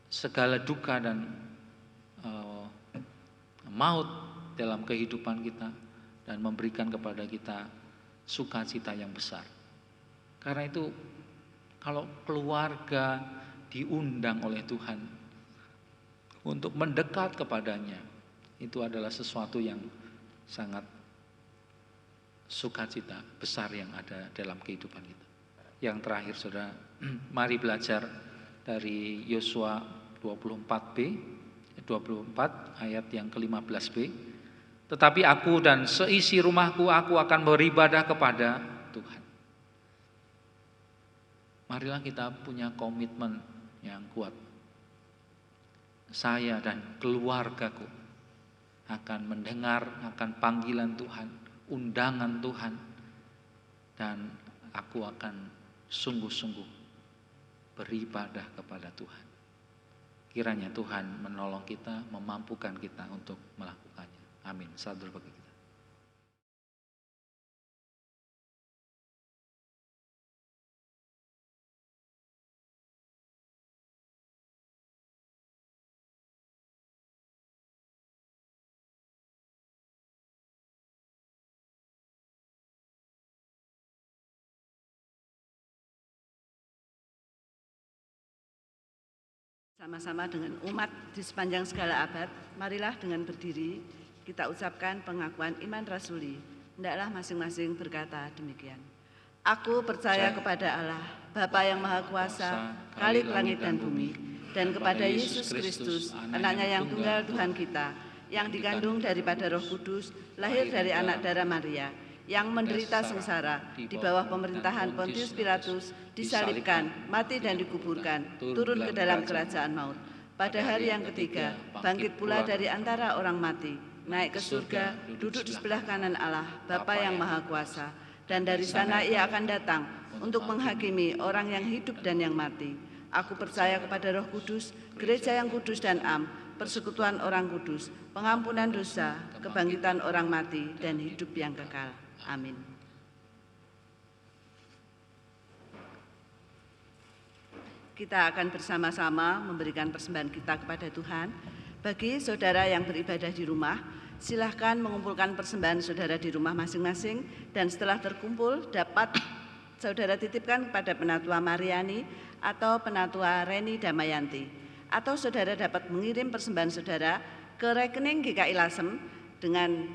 segala duka dan maut dalam kehidupan kita dan memberikan kepada kita sukacita yang besar. Karena itu kalau keluarga diundang oleh Tuhan untuk mendekat kepadanya, itu adalah sesuatu yang sangat sukacita besar yang ada dalam kehidupan kita. Yang terakhir saudara, mari belajar dari Yosua 24 ayat yang ke-15b. Tetapi aku dan seisi rumahku, aku akan beribadah kepada Tuhan. Marilah kita punya komitmen yang kuat. Saya dan keluargaku akan mendengar akan panggilan Tuhan, undangan Tuhan, dan aku akan sungguh-sungguh beribadah kepada Tuhan. Kiranya Tuhan menolong kita, memampukan kita untuk melakukannya. Amin. Saat dulu bagi kita. Sama-sama dengan umat di sepanjang segala abad, marilah dengan berdiri kita ucapkan pengakuan iman rasuli. Hendaklah masing-masing berkata demikian. Aku percaya kepada Allah, Bapa yang Maha Kuasa, Khalik langit dan bumi, dan kepada Yesus Kristus, anaknya yang tunggal Tuhan kita, yang dikandung daripada Roh Kudus, lahir dari anak darah Maria, yang menderita sengsara di bawah pemerintahan Pontius Pilatus, disalibkan, mati dan dikuburkan, turun ke dalam kerajaan maut. Pada hari yang ketiga, bangkit pula dari antara orang mati, naik ke surga, duduk di sebelah kanan Allah, Bapa yang Maha Kuasa, dan dari sana Ia akan datang untuk menghakimi orang yang hidup dan yang mati. Aku percaya kepada Roh Kudus, gereja yang kudus dan am, persekutuan orang kudus, pengampunan dosa, kebangkitan orang mati, dan hidup yang kekal. Amin. Kita akan bersama-sama memberikan persembahan kita kepada Tuhan. Bagi saudara yang beribadah di rumah, silahkan mengumpulkan persembahan saudara di rumah masing-masing, dan setelah terkumpul dapat saudara titipkan kepada Penatua Mariani atau Penatua Reni Damayanti. Atau saudara dapat mengirim persembahan saudara ke rekening GKI Lasem dengan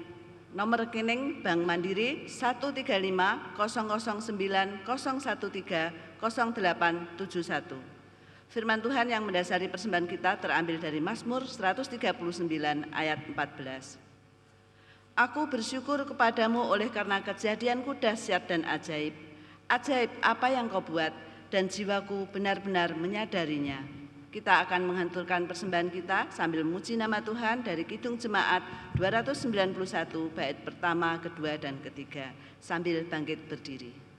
nomor rekening Bank Mandiri 1350090130871. Firman Tuhan yang mendasari persembahan kita terambil dari Mazmur 139 ayat 14. Aku bersyukur kepadamu oleh karena kejadianku dahsyat dan ajaib. Ajaib apa yang kau buat, dan jiwaku benar-benar menyadarinya. Kita akan menghanturkan persembahan kita sambil memuji nama Tuhan dari Kidung Jemaat 291 bait pertama, kedua, dan ketiga sambil bangkit berdiri.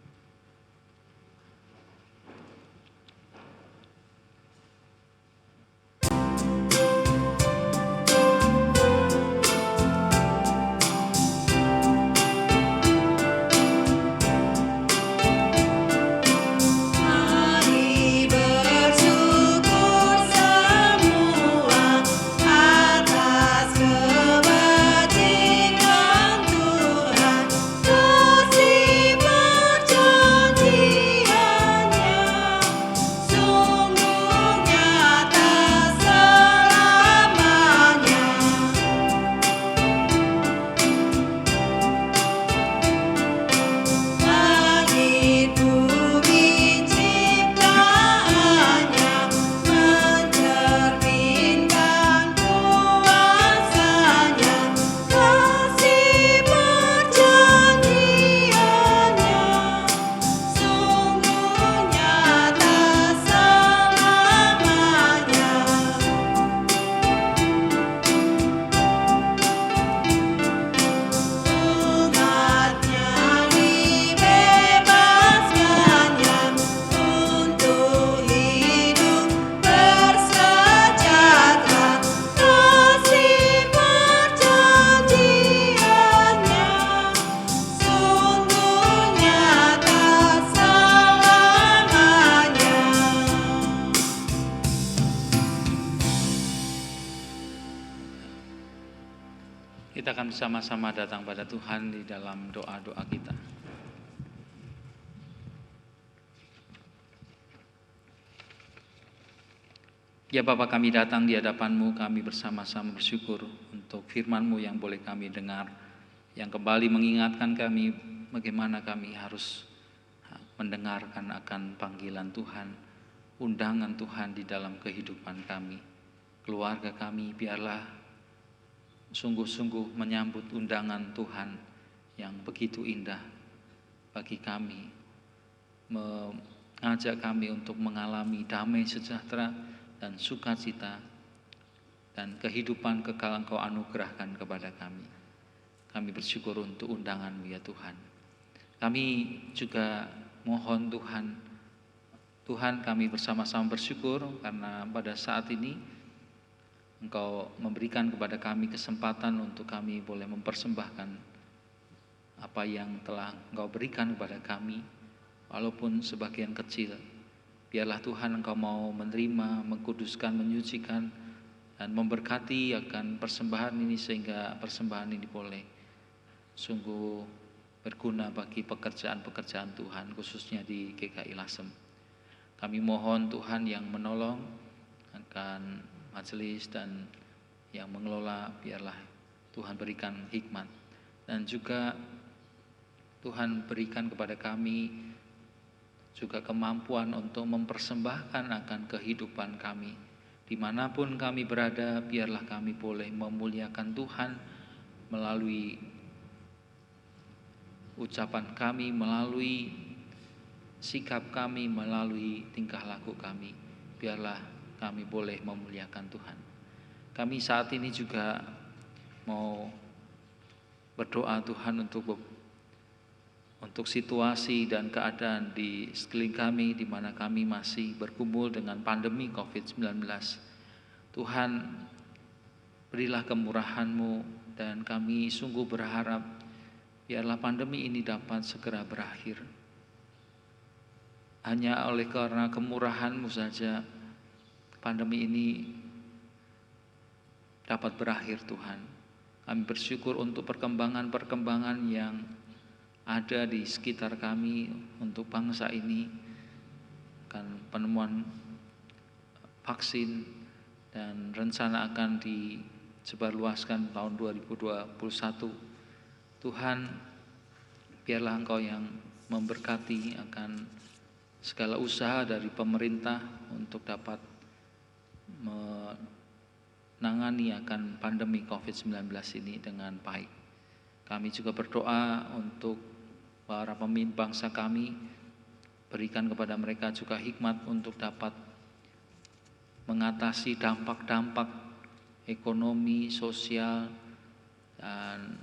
Kita akan bersama-sama datang pada Tuhan di dalam doa-doa kita. Ya Bapa, kami datang di hadapan-Mu, kami bersama-sama bersyukur untuk firman-Mu yang boleh kami dengar, yang kembali mengingatkan kami bagaimana kami harus mendengarkan akan panggilan Tuhan, undangan Tuhan di dalam kehidupan kami. Keluarga kami biarlah sungguh-sungguh menyambut undangan Tuhan yang begitu indah bagi kami, mengajak kami untuk mengalami damai sejahtera dan sukacita dan kehidupan kekal Engkau anugerahkan kepada kami. Kami bersyukur untuk undangan-Mu ya Tuhan. Kami juga mohon Tuhan kami bersama-sama bersyukur karena pada saat ini Engkau memberikan kepada kami kesempatan untuk kami boleh mempersembahkan apa yang telah Engkau berikan kepada kami, walaupun sebagian kecil. Biarlah Tuhan Engkau mau menerima, mengkuduskan, menyucikan, dan memberkati akan persembahan ini sehingga persembahan ini boleh sungguh berguna bagi pekerjaan-pekerjaan Tuhan, khususnya di GKI Lasem. Kami mohon Tuhan yang menolong akan majelis dan yang mengelola, biarlah Tuhan berikan hikmat, dan juga Tuhan berikan kepada kami juga kemampuan untuk mempersembahkan akan kehidupan kami dimanapun kami berada. Biarlah kami boleh memuliakan Tuhan melalui ucapan kami, melalui sikap kami, melalui tingkah laku kami. Biarlah kami boleh memuliakan Tuhan. Kami saat ini juga mau berdoa Tuhan untuk situasi dan keadaan di sekeliling kami di mana kami masih bergumul dengan pandemi COVID-19. Tuhan, berilah kemurahan-Mu dan kami sungguh berharap biarlah pandemi ini dapat segera berakhir. Hanya oleh karena kemurahan-Mu saja pandemi ini dapat berakhir Tuhan. Kami bersyukur untuk perkembangan-perkembangan yang ada di sekitar kami untuk bangsa ini, kan penemuan vaksin dan rencana akan disebarluaskan tahun 2021. Tuhan, biarlah Engkau yang memberkati akan segala usaha dari pemerintah untuk dapat menangani akan pandemi COVID-19 ini dengan baik. Kami juga berdoa untuk para pemimpin bangsa kami, berikan kepada mereka juga hikmat untuk dapat mengatasi dampak-dampak ekonomi, sosial, dan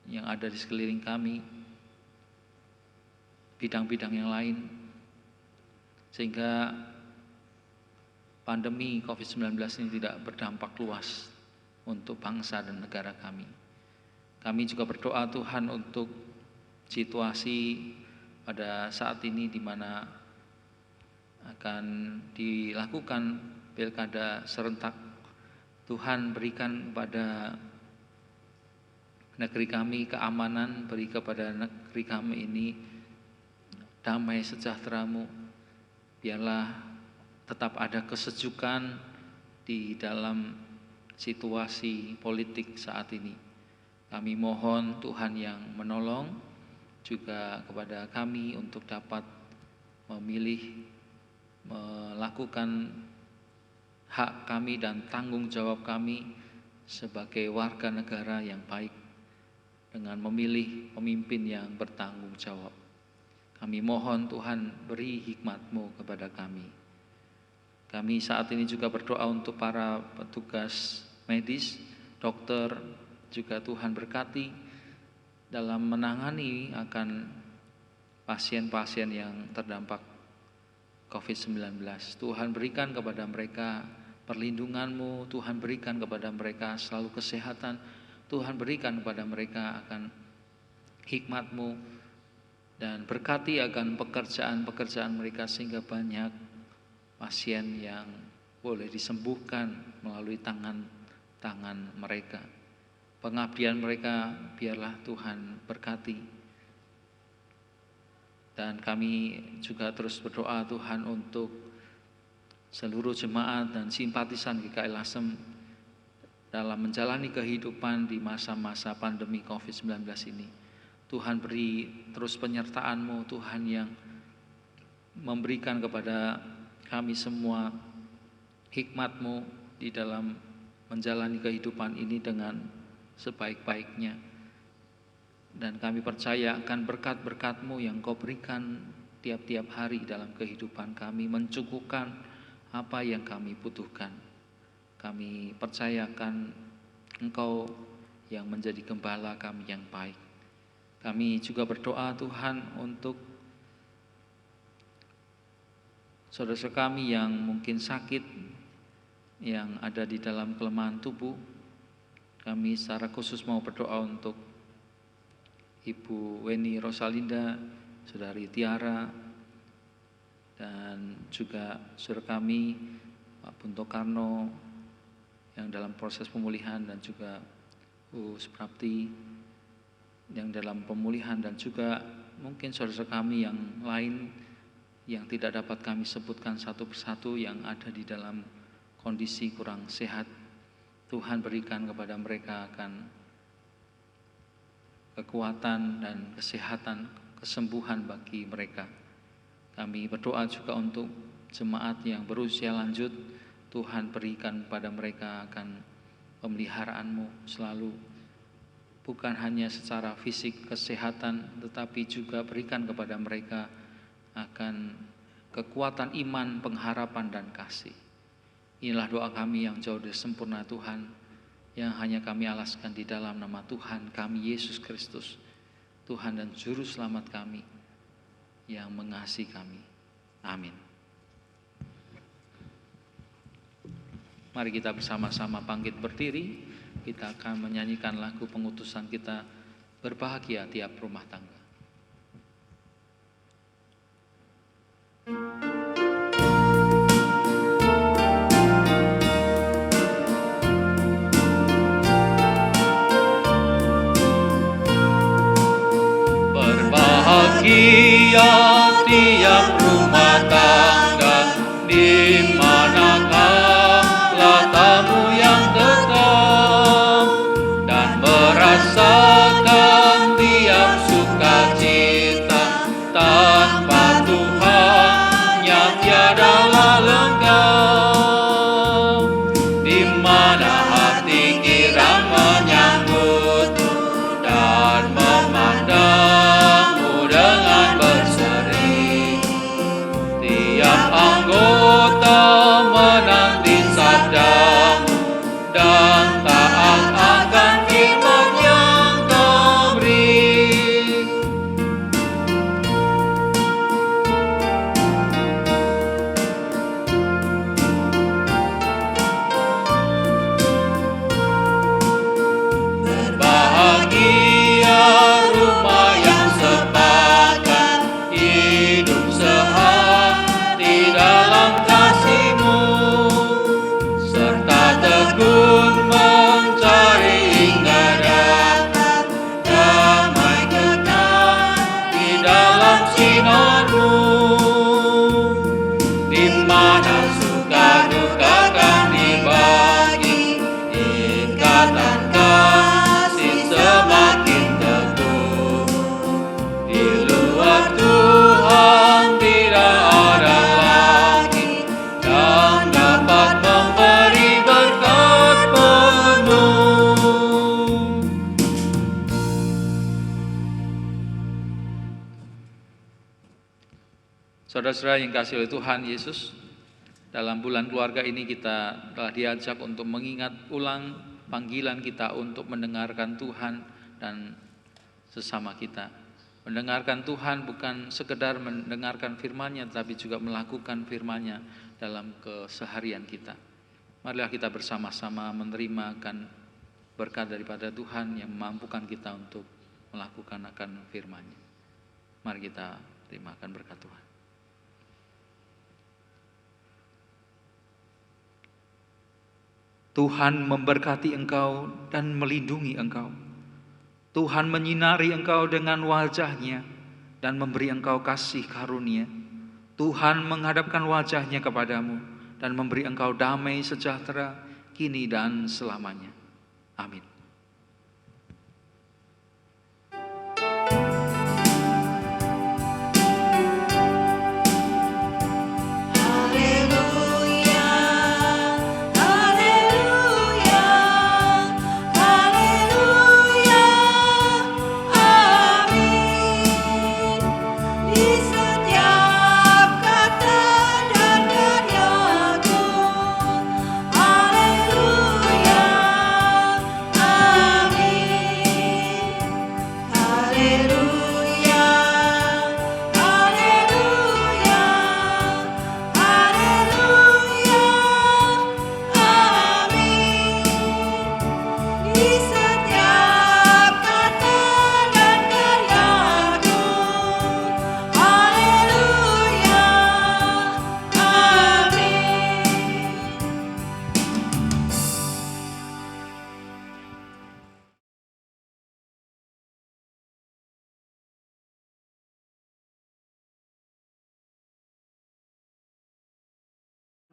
yang ada di sekeliling kami, bidang-bidang yang lain, sehingga pandemi COVID-19 ini tidak berdampak luas untuk bangsa dan negara kami. Kami juga berdoa Tuhan untuk situasi pada saat ini di mana akan dilakukan pilkada serentak. Tuhan, berikan kepada negeri kami keamanan, beri kepada negeri kami ini damai sejahtera-Mu. Biarlah tetap ada kesejukan di dalam situasi politik saat ini. Kami mohon Tuhan yang menolong juga kepada kami untuk dapat memilih, melakukan hak kami dan tanggung jawab kami sebagai warga negara yang baik dengan memilih pemimpin yang bertanggung jawab. Kami mohon Tuhan beri hikmat-Mu kepada kami. Kami saat ini juga berdoa untuk para petugas medis, dokter, juga Tuhan berkati dalam menangani akan pasien-pasien yang terdampak COVID-19. Tuhan berikan kepada mereka perlindungan-Mu, Tuhan berikan kepada mereka selalu kesehatan, Tuhan berikan kepada mereka akan hikmat-Mu, dan berkati akan pekerjaan-pekerjaan mereka sehingga banyak pasien yang boleh disembuhkan melalui tangan mereka. Pengabdian mereka biarlah Tuhan berkati. Dan kami juga terus berdoa Tuhan untuk seluruh jemaat dan simpatisan GKI Lasem dalam menjalani kehidupan di masa-masa pandemi COVID-19 ini. Tuhan beri terus penyertaan-Mu, Tuhan yang memberikan kepada kami semua hikmat-Mu di dalam menjalani kehidupan ini dengan sebaik-baiknya. Dan kami percaya akan berkat-berkat-Mu yang Kau berikan tiap-tiap hari dalam kehidupan kami, mencukupkan apa yang kami butuhkan. Kami percayakan Engkau yang menjadi gembala kami yang baik. Kami juga berdoa Tuhan untuk saudara-saudara kami yang mungkin sakit, yang ada di dalam kelemahan tubuh. Kami secara khusus mau berdoa untuk Ibu Weni Rosalinda, Saudari Tiara, dan juga saudara kami Pak Bunto Karno yang dalam proses pemulihan, dan juga Bu Suprapti yang dalam pemulihan, dan juga mungkin saudara kami yang lain yang tidak dapat kami sebutkan satu persatu yang ada di dalam kondisi kurang sehat. Tuhan berikan kepada mereka akan kekuatan dan kesehatan, kesembuhan bagi mereka. Kami berdoa juga untuk jemaat yang berusia lanjut. Tuhan berikan pada mereka akan pemeliharaan-Mu selalu, bukan hanya secara fisik kesehatan, tetapi juga berikan kepada mereka akan kekuatan iman, pengharapan, dan kasih. Inilah doa kami yang jauh dari sempurna Tuhan. yang hanya kami alaskan di dalam nama Tuhan kami Yesus Kristus, Tuhan dan Juru Selamat kami yang mengasihi kami. Amin. Mari kita bersama-sama bangkit berdiri. Kita akan menyanyikan lagu pengutusan kita, Berbahagia Tiap Rumah Tangga. Berbahagia tiap rumah tangga, di manakah tamu yang tetap dan merasakan tiap sukacita. Tanpa Tuhannya tiadalah lengkap. Di mana hati kirang menyambutmu dan memandangmu dengan berseri. Tiap anggota menanti sabdamu dan taat akan firman yang kau beri. Berbahagia rumah yang sepakat, hidup sehati dalam kasih-Mu, serta tekun mencari hingga dapat damai kekal di dalam sinar-Mu. Di mana suka duka kan dibagi, ikatan kasih semakin teguh. Di luar Tuhan tidak ada lagi yang dapat memberi berkat penuh. Saudara-saudara yang kasih oleh Tuhan Yesus, dalam bulan keluarga ini kita telah diajak untuk mengingat ulang panggilan kita untuk mendengarkan Tuhan dan sesama kita. Mendengarkan Tuhan bukan sekedar mendengarkan firman-Nya, tapi juga melakukan firman-Nya dalam keseharian kita. Marilah kita bersama-sama menerimakan berkat daripada Tuhan yang memampukan kita untuk melakukan akan firman-Nya. Mari kita terimakan berkat Tuhan. Tuhan memberkati engkau dan melindungi engkau. Tuhan menyinari engkau dengan wajah-Nya dan memberi engkau kasih karunia. Tuhan menghadapkan wajah-Nya kepadamu dan memberi engkau damai sejahtera kini dan selamanya. Amin.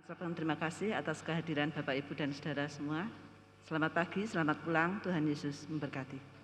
Ucapkan terima kasih atas kehadiran Bapak, Ibu, dan saudara semua. Selamat pagi, selamat pulang. Tuhan Yesus memberkati.